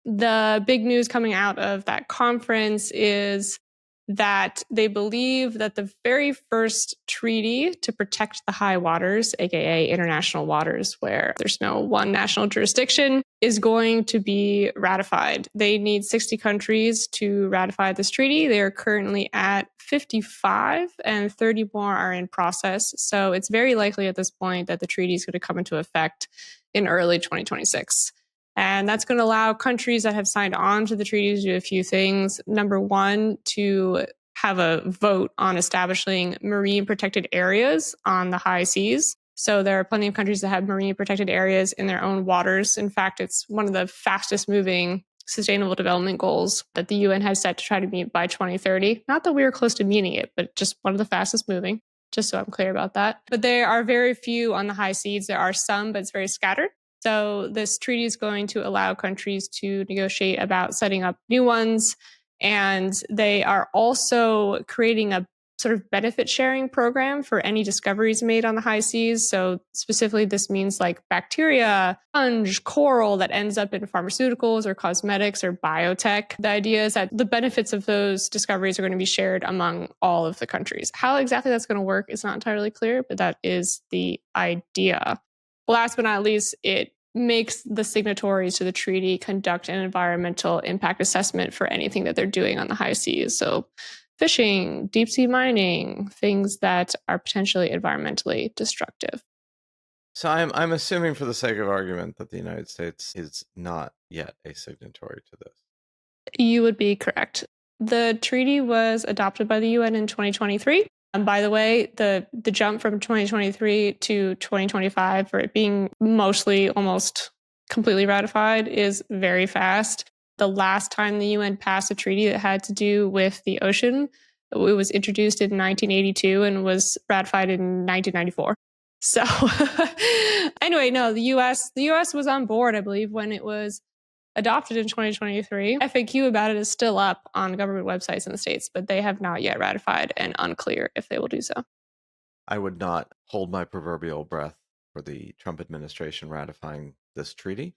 The big news coming out of that conference is that they believe that the very first treaty to protect the high waters, aka international waters where there's no one national jurisdiction, is going to be ratified. They need 60 countries to ratify this treaty. They are currently at 55 and 30 more are in process. So it's very likely at this point that the treaty is going to come into effect in early 2026. And that's going to allow countries that have signed on to the treaty to do a few things. Number one, to have a vote on establishing marine protected areas on the high seas. So there are plenty of countries that have marine protected areas in their own waters. In fact, it's one of the fastest moving sustainable development goals that the UN has set to try to meet by 2030. Not that we are close to meeting it, but just one of the fastest moving, just so I'm clear about that. But there are very few on the high seas. There are some, but it's very scattered. So this treaty is going to allow countries to negotiate about setting up new ones. And they are also creating a sort of benefit sharing program for any discoveries made on the high seas. So specifically, this means like bacteria, sponge, coral that ends up in pharmaceuticals or cosmetics or biotech. The idea is that the benefits of those discoveries are going to be shared among all of the countries. How exactly that's going to work is not entirely clear, but that is the idea. Last but not least, it makes the signatories to the treaty conduct an environmental impact assessment for anything that they're doing on the high seas. So fishing, deep sea mining, things that are potentially environmentally destructive. So I'm assuming for the sake of argument that the United States is not yet a signatory to this. You would be correct. The treaty was adopted by the UN in 2023. And by the way, the jump from 2023 to 2025 for it being mostly almost completely ratified is very fast. The last time the UN passed a treaty that had to do with the ocean, it was introduced in 1982 and was ratified in 1994. So anyway, no, the US was on board, I believe, when it was adopted in 2023. FAQ about it is still up on government websites in the States, but they have not yet ratified and unclear if they will do so. I would not hold my proverbial breath for the Trump administration ratifying this treaty.